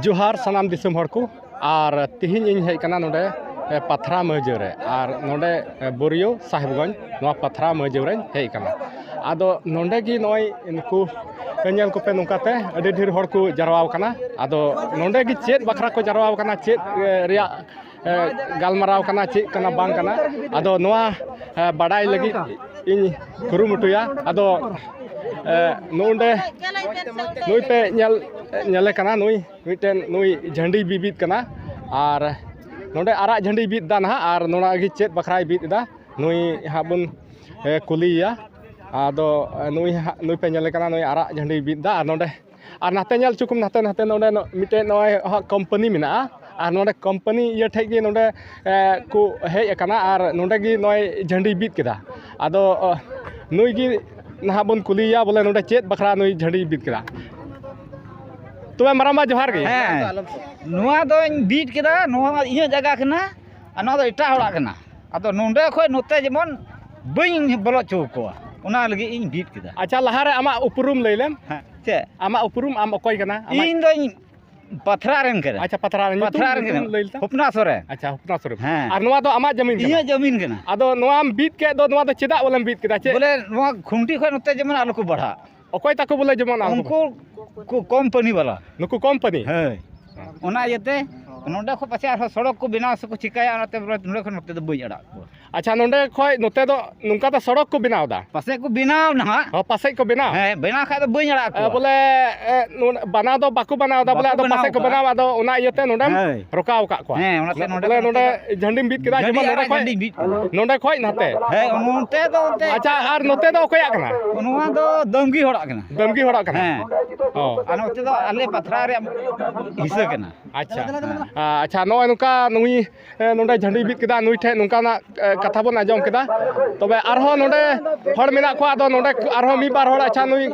जोहार सनाम दिसम हर को और तिहिन इन हेज कना नोडे पथरा मजरे और नोडे बोरियो साहेबगंज नोआ पथरा मजरे हेज कना आदो नोडे की नोय इनको पेनल को पे नुकाते अडे ढेर हर को जरवाव कना आदो नोडे की चेत बखरा को जरवाव कना चेत रिया गालमराव कना चेत कना बांग कना आदो नोआ बाडाई लगी इन कुरुमुटुया आदो नोडे नुई पे नले कना नुई मिटन नुई झंडी बीबीत कना और नोडे आरा झंडी बीत दा ना और नोना गी चेत बखराय बीत दा नुई हाबुन कुलिया आदो नुई पे नले कना नुई आरा झंडी बीत दा और नोडे और नाते नल चुकुम नाते नाते नोडे मिटन नोय कंपनी मेना और नोडे कंपनी ये ठे गी नोडे को हेज कना और नोडे गी नोय झंडी बीत केदा आदो नुई गी ना बन कुलिया बोले नोडे चेत बखरा नुई झंडी बीत केदा तो मारामा जोहार गे नुआ दो बीट केदा नुआ इया जगह कना अना दो इटा हड़ा कना अदो नोंडे खय नोते जेमन बई बोलो चौकोआ उना लगी इन बीट केदा अच्छा लहारे आमा उपरुम लैलेम चे आमा उपरुम आम अकोय कना इन दो पथरा रंग करे अच्छा पथरा रंग लैलता हुपना सोरे अच्छा हुपना सोरे और नुआ दो आमा जमीन इया जमीन कना आदो नुआ बीट के दो नुआ दो चेदा बोलेम बीट केदा चे बोले नुआ खुंटी खय नोते जेमन आलो को बढ़ा अकोय ताको बोले जेमन उनको को कंपनी वाला नुकु कंपनी है ओना येते नोंडे खो पाछे आरो सड़क को बनाव से को चिकाया ओनाते नोंडे खो नोते दो बई अड़ा को अच्छा नोंडे खय नोते दो नुंका तो सड़क को बनाव दा पासे को बनाव ना हां पासे को बनाव है बना खा दो बई अड़ा को बोले बनाव दो बाकू बनाव दा बोले आदो पासे को बनाव आदो ओना येते नोंडे रोकाव का को है ओनाते नोंडे नोंडे झंडी बीत केदा जेमन नोंडे खय नाते है ओनते दो ओते अच्छा और नोते दो कोया कना ओनवा दो दमगी होड़ा कना है ओ अनोते दो आले पथरा रे हिस्सा कना अच्छा नोय नुका नुई नोंडे झंडी बीत केदा नुई ठे नुका ना कथा बन आजम केदा तबे आरहो नोंडे हड़ मेना को आदो नोंडे आरहो मी बार हड़ अच्छा नुई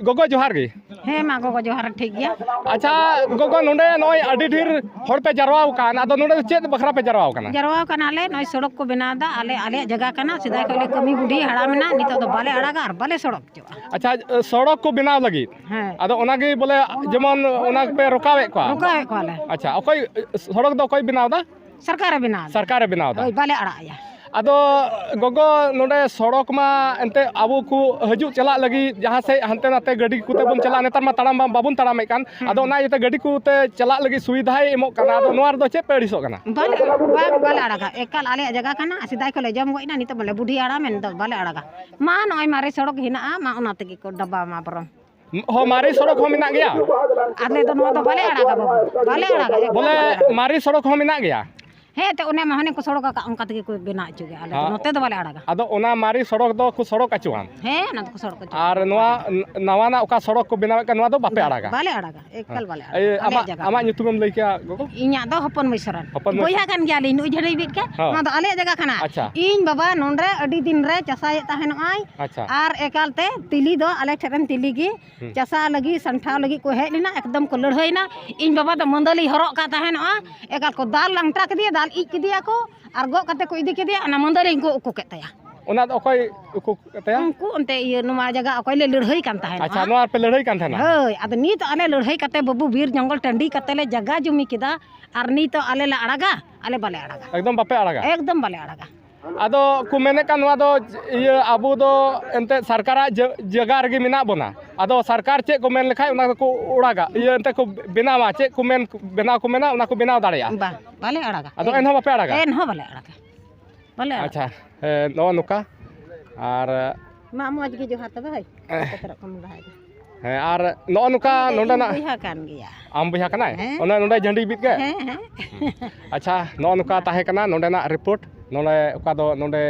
गोगो जोहार गे हे मा गोगो जोहार ठीक गया अच्छा गोगो नोंडे नोय अडी ढेर हड़ पे जरवाव कान आदो नोंडे चेत बखरा पे जरवाव काना ले नोय सड़क को बना दा आले जगह काना सिदा कोले कमी बुढ़ी हड़ा मेना नितो दो बाले अड़ागा और बाले सड़क जो अच्छा सड़क को बनाव लगी आदो ओना गे बोले जेमन ओना पे रोकावे को ले अच्छा अकोय सड़क दो कोई बनाव दा सरकार बनाव दा बाले अड़ाया आदो गोगो नोडे सड़क मा एंते आबो को हजू चला लगी जहाँ से हंते नाते गाड़ी कुते बन चला नेतार मा ताड़ाम बाबुन ताड़ाम कान आदो ना येते गाड़ी कुते चला लगी सुविधा एमो काना आदो नोआर दो चे पेड़िसो काना बाले अड़ागा एकाल आले जगह काना सिदाय को ले जम गोइना नितो बोले बुढ़ी आड़ा मेन दो बाले अड़ागा मा नोय मारे सड़क हिना मा ओना तगी को डब्बा मा परम हो मारी सड़क हो मिना गया आले दो नोआ दो बाले अड़ागा बोले मारी सड़क हो मिना गया हे तो उन्हें महने को सड़क का उनका तक कोई बिना चुके आले हाँ। नोते तो वाले अड़ागा आदो ओना मारी सड़क दो को सड़क अचुआन हे ना तो सड़क आर नवा नवाना ओका सड़क को बनावे का नवा दो बापे अड़ागा वाले अड़ागा एकल वाले ए अड़ागा आमा nyutumem लई क्या गोगो इन्या दो हपन मैसरन हपन बोया kan gali नु जड़ई बिट के हाँ। ना तो आले जगह खाना अच्छा। इन बाबा नोंडे अडी दिन रे चसाय ताहेन आई अच्छा आर एकालते तिली दो आले ठेरन तिली गी चसा लगी संठा लगी को हेज लेना एकदम को लड़हइना इन बाबा तो मंदली हरक का ताहेन एकाल को दाल लंगटा के दिया दाल इक दिया को आर गो कते को इदी के दिया ना मंदली को उको के तया ओना दो कोई उको तया उनको अंते ये नुमा जगह अकोय ले लड़हई कान ताहेन अच्छा नवा पे लड़ाई कान थाना हय आद नी तो आले लड़हई कते बाबू बीर जंगल टंडी कते ले जगह जुमी किदा आर नी तो आले ला अड़ागा आले बाले अड़ागा एकदम बापे अड़ागा एकदम बाले अड़ागा आदो को मेने का नवा दो ये आबू दो एंते सरकारा जगह रगे मिना बोना आदो सरकार चे को मेन लेखाय उना को उड़ागा ये एंते को बनावा चे को मेन बनाव को मेना उना को बनाव दाड़िया बा बाले अड़ागा आदो एन हो बापे अड़ागा एन हो बाले अड़ागा बाले अच्छा नो नुका आर मा मौज गे जो हाथ भाई कतरा कम रहा है आर नो नुका नोंडा ना बुहा कान गया आम बुहा कनाय ओना नोंडा झंडी बित के अच्छा नो नुका ताहे कना नोंडे ना रिपोर्ट नोंडे ओका दो नोंडे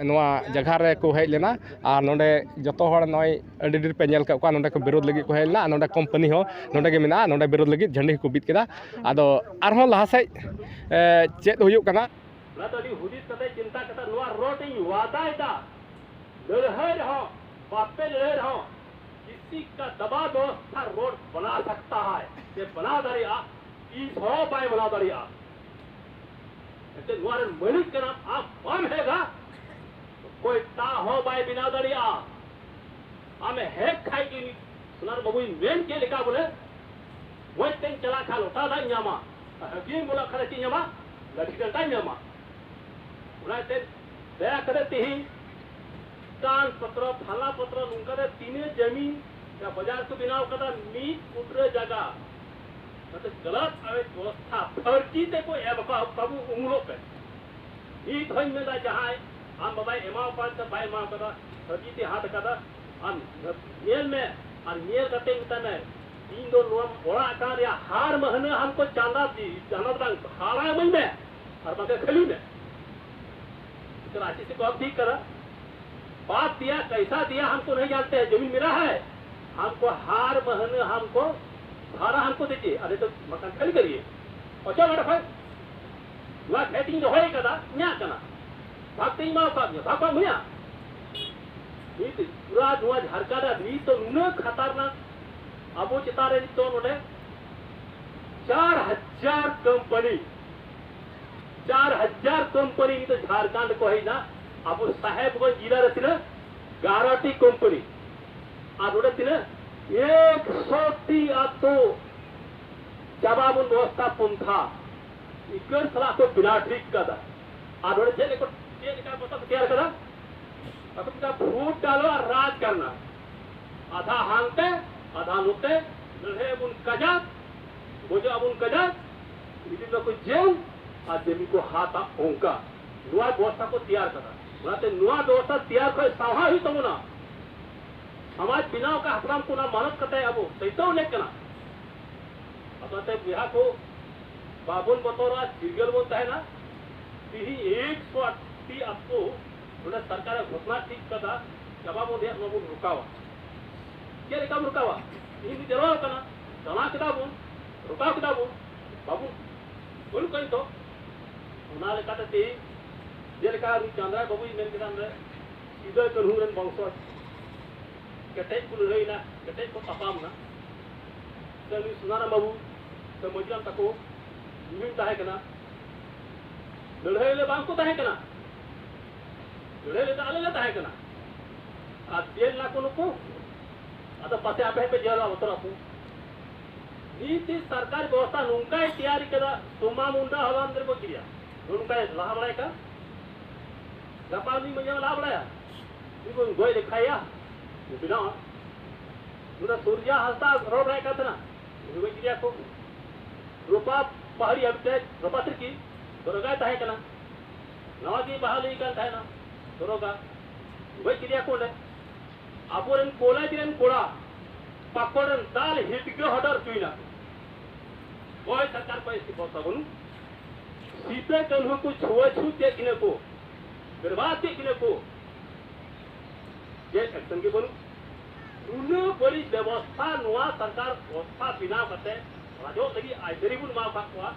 नोआ जगह रे को हेज लेना आर नोंडे जतो हड़ नय अडी डीर पे नेल का ओका नोंडे को विरोध लगी को हेज लेना नोंडे कंपनी हो नोंडे के मिना नोंडे विरोध लगी झंडी को बित केदा आदो आर हो लहा से चेद हुयुक कना ना तो हुदिस कते चिंता कता नोआ रोड इ वादा इदा लड़है रहो बापे लड़है रहो किसी का दबाव व्यवस्था रोड बना सकता है ये बना दरिया इस हो पाए बना दरिया ऐसे नोर मलिक का नाम आप कौन हैगा तो कोई ता हो पाए बिना दरिया हमें है खाई की सुनार बाबू मेन के लिखा बोले वो तेन चला खा लोटा दा न्यामा हकीम बोला खरे की न्यामा लठी डंडा न्यामा उना तेन दया करते ही कान पत्र थाला पत्र नुका दे तीने जमीन या बाजार को बिनाव कदा मी कुटरे जगह तो गलत आवे व्यवस्था फर्जी ते को ए बाबू उंगलो पे ई धन में दा जहां हम बाबाई एमा पास त बाई मा कदा फर्जी ते हाथ कदा हम नेल में और नेल कते उता में तीन दो लोम ओड़ा का या हार महीने हमको चांदा दी चांदा रंग हारा मन में और बाकी खली में तो राशि से को ठीक करा बात दिया कैसा दिया हमको नहीं जानते हैं जमीन मेरा है हमको हार महीने हमको भाड़ा हमको दीजिए अरे तो मकान खाली करिए और चलो बेटा भाई वह खेती जो है कदा न्या कना भागते ही माँ भाग भाग भैया ये पूरा दुआ झारखंड अभी तो न खतरनाक अब चितारे तो नोटे 4000 कंपनी 4000 कंपनी तो झारखंड को है ना अब साहेबगंज जिला रे तिना 11टी कंपनी आ रोडे तिना 100टी आतो जवाबुन व्यवस्था पंथा इकर सला को बिना ठीक कदा आ रोडे जे को बता तैयार करा अब का फूट डालो और राज करना आधा हांगते आधा नुते रहे उन कजा बोझो अब उन कजा इदी तो कोई जेल आ जमी को हाथा ओंका नुआ व्यवस्था को तैयार करा उनाते नुआ व्यवस्था तैयार कर साहा ही तो ना समाज बिनाव का हकराम को ना मानत करते अब सैतो लेक कना अतते बिहा को बाबुन बतौरा जिगल बोलता है ना ती 180 आपको उन्हें सरकार घोषणा ठीक कदा जवाब दे बाबू रुकावा क्या लेका रुकावा इन जरूर कना जना किताबु रुका किताबु बाबू बोल कहीं तो उना लेका ते जेलका चंद्रा बाबू मेन किदान रे सीधे करूरन बंशो कटे कुल रहीना कटे को तपाम ना तनी सुनाना बाबू तो मजला तको निमिन ताहे कना लड़ाई ले बांको ताहे कना लड़ाई ले ताले ले ताहे कना आ जेल ना को अदा पाते आपे पे जेल उतर आपू नीति सरकार व्यवस्था नुंका तैयारी कदा सोमा मुंडा हवा अंदर को किया नुंका लाहा बड़ाय का गपानी में लाहा बड़ाया इको गोय दिखाया बिना मुदा सूर्या हस्ता रोड राय का था ना गोय किया को रूपा पहाड़ी अबते रूपा की दरोगा ताहे कना नवा की बहाली का ताहे ना दरोगा गोय किया को ले आपोरन कोला दिरन कोड़ा पाकोरन दाल हिट के हडर तुइना कोई सरकार को इसकी बहुत सबनु सीते कन्हू को छुआ छूते किने को बर्बाद के किने को जे एक्शन के बनु उन्हें बड़ी व्यवस्था नुआ सरकार व्यवस्था बिना करते राजो लगी आइदरी बुन माफ हुआ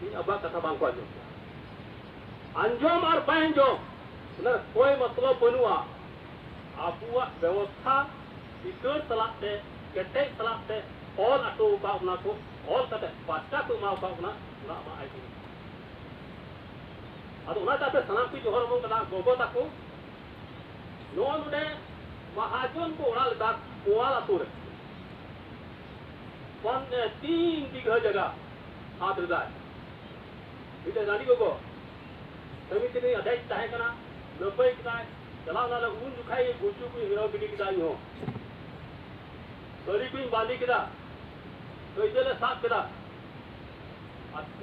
इन अबा कथा बांग को अंजोम और बैंजोम ना कोई मतलब बनुआ आपुआ व्यवस्था इकर सलाते केटे सलाते ऑल अटो का उना को ऑल कते पाटा को माव का उना ना मा आइदरी अदो उना तापे सनाम की जोहर मो कना गोगो ताको नो नुडे महाजन को उड़ाल दा कोवाला तुर वन 3 बीघा जगह हाथ दाय इते गाड़ी को तभी तेरे अध्याय चाहे कना लपई किदाय चला ना उन दुखाई गुचु को हिरो बिडी किदाय हो सरी को बांधी किदा तो इजले साफ किदा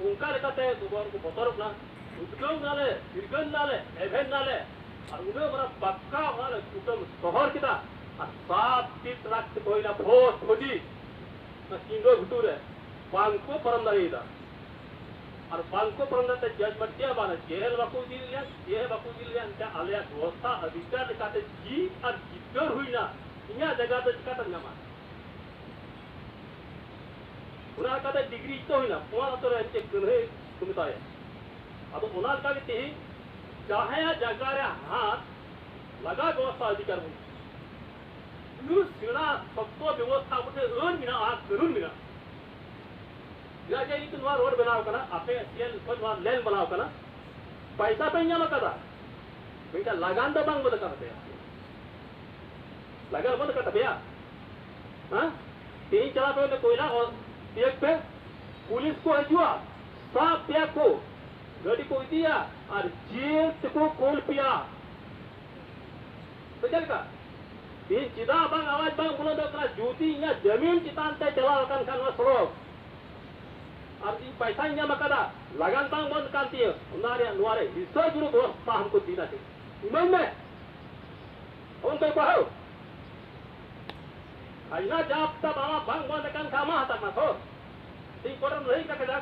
उनका लेकाते दुबार को बतरक ना उद्गम नाले दीर्घन नाले एभेन नाले और उन्हें बड़ा पक्का वाला कुटुंब शहर किदा और सात तीस लाख से कोई ना भोज भोजी ना किंडो घुटूरे बांको परमदारीदा और बांको परमदार जजमेंट क्या बाना जेल बाकू दिल लिया ये बाकू दिल लिया अंत आलिया व्यवस्था अधिकार लेकाते जी और जिक्र हुई ना इन्हें जगह तो जिक्र नमा उन्हें कहते डिग्री तो हुई ना पुआल तो रहते कन्हे तुम ताये अब उन्हें कहते हैं चाहे जगह रे हाथ लगा व्यवस्था अधिकार हुई नु सिना सबको व्यवस्था उठे अन मिना आग करून मिना या जे इतन वा रोड बनाव कना आपे सेल खोज वा लेन बनाव कना पैसा पे न्याम कदा बेटा लगान तो बांग बद करते लगान बंद करते भैया हां 3 चला पे कोयला और एक पे पुलिस को हजुआ साफ पे को गाड़ी को दिया और जेल को कोल पिया तो चल का ये चिदा बांग आवाज बांग बोलो तो करा ज्योति या जमीन चितान ते चला कन खान सड़क और इन पैसा इन्या मकदा लगान बांग बंद करती है नुआरे हिस्सा जुड़ो व्यवस्था हमको दीना चाहिए इमान में उनको कहो आइना जाप तब आवा बांग बंद कन खामा हता ना तो ठीक कोटम नहीं का कदा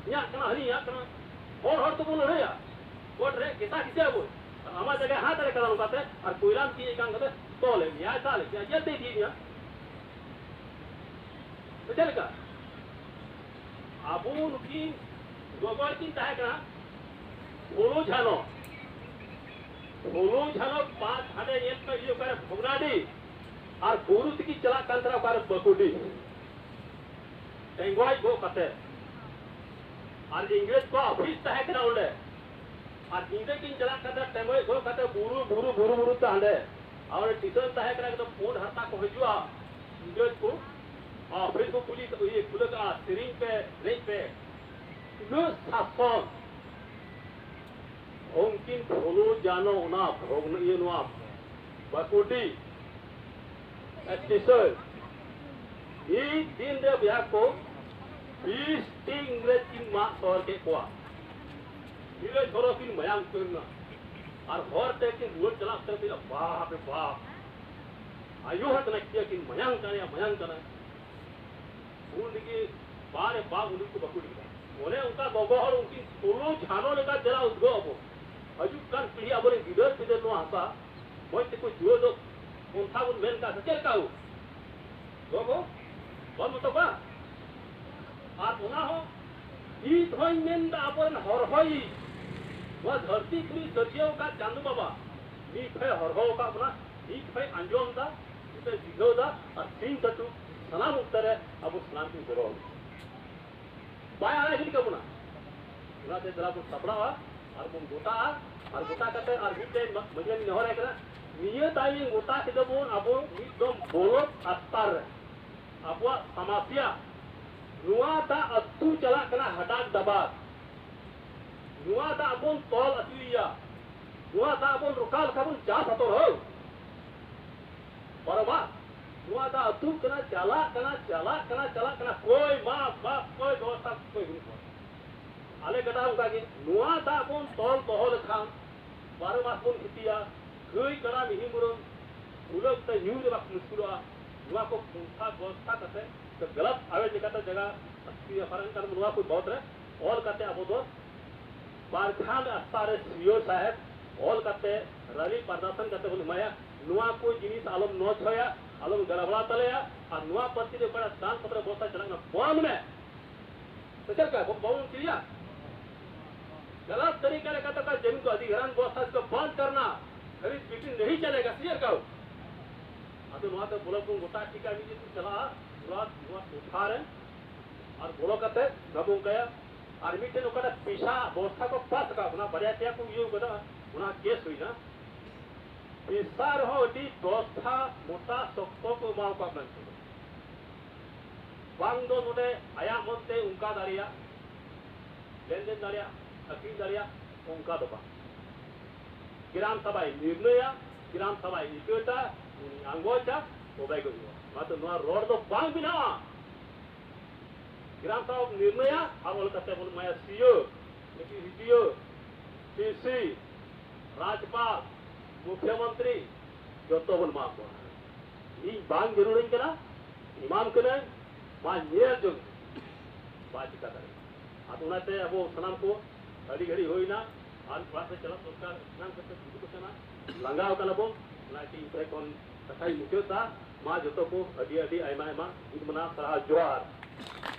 या कना हनी या कना और तो बोलो रे या कोट रे किता किसे बोल हमारे जगह हाथ रे कदा उनका और कोयला की काम करते तो ले या साले या जल्दी दी या तो चल का आबू नुकी गोबर की ताहे कना बोलो झालो 5 हाडे एक पे यो करे भुगनाडी और गुरुत की चला कंतरा कर बकुडी एंगवाई गो कते और इंग्लिश को ऑफिस ताहे कना उले और इंग्लिश की चला कंतरा टेमो गो कते बुरु तांडे और टीचर ताहे कना तो फोन हरता को हजुआ इंग्लिश को ऑफिस को पुलिस ये पुलिस का सिरिंग पे रेंज पे नो साफन उनकिन भोलो जानो ना भोगन ये नो आप बकुडी टीचर ये दिन दे बिया को 20 इंग्लिश की मां और के कोआ ये छोरो की मयांग करना और घर ते की रोड चला सकते बाप रे बाप आयो हत न किया कि मयांग करे उनकी बारे बाग उनको बकुड़ी मोने उनका गोगोहर उनकी सोलो झानो लेका जरा उद्गो अबो अजु कान पीढ़ी अबरे गिदर पिदर नो हासा मोते को जुओ दो उनथा उन मेन का चल काऊ गोगो बन तो बा और उना हो ई धोई मेन दा अपन हर होई वा धरती पुरी दरियो का चांदू बाबा नी फे हर हो का अपना नी फे अंजोम दा इते जिगो दा और तीन तटू सलाम उत्तर है अब उस सलाम की जरूर बाय आना ही कबुना ना ते जरा को सपड़ा और मुन गोटा करते और हिते मजन न हो रहा है करा निये ताई गोटा के दबोन अबो एकदम बोलो अस्तर अबवा समस्या नुआ ता अत्तू चला कना हटाक दबा नुआ ता अबोन तोल अतुइया नुआ ता अबोन रुकाल कबुन जा सतो हो बरोबर नुआ दा अतु कना चला कोई मां बाप कोई व्यवस्था कोई नहीं आले गटा उनका कि नुआ दा अपन तोल तोहल खान 12 मास बन खितिया गई करा मिहि मुरन उलक त न्यू दे बाक मुस्कुरा नुआ को पुंथा व्यवस्था करते तो गलत आवे जगह जगह अस्ती फरन कर नुआ कोई बहुत रे और करते अब दो बारखान अस्तारे सीओ साहेब ऑल करते रैली प्रदर्शन करते बोल माया नुआ को जिनिस आलम नोच होया आलम गड़बड़ा तलेया और नुआ पत्ती दे बड़ा दान पत्र बोता चलना बंद में तो चल का बहुत क्लियर गलत तरीके से कहता था जमीन को अधिग्रहण व्यवस्था को बंद करना खरीद बिक्री नहीं चलेगा क्लियर कहो अब वहां तो बोलो तुम गोटा टीका नीचे तू चला तुरंत उठा रहे और बोलो कहते नबू गया आर्मी टेन ओकरा पेशा व्यवस्था को पास का उना बड़े त्या को यो गदा उना केस हुई ना पेशा रहो डी व्यवस्था मोटा सख्तो को माव का मन बांग दो नोडे आया मनते उनका दारिया लेन देन दारिया अकील दारिया उनका दबा ग्राम सभा ग्राम सभा इकोटा आंगोचा ओबाई को मातो नो रोड दो बांग बिना ग्राम सभा निर्णय अब बोल करते बोल माया सीओ सीओ सीसी राज्यपाल मुख्यमंत्री जो तो बोल मां को ई बांग जरूर नहीं करा इमाम कने मां नेल जो बात का करे अब उनाते अब सनाम को घड़ी घड़ी होई ना आज क्लास से चला सरकार नाम करते दुदु को ना लंगाव कना बो नाटी पे कोन कथाई मुख्य ता मां जतो को अडी अडी आयमा आयमा ईद मना सहा जोहार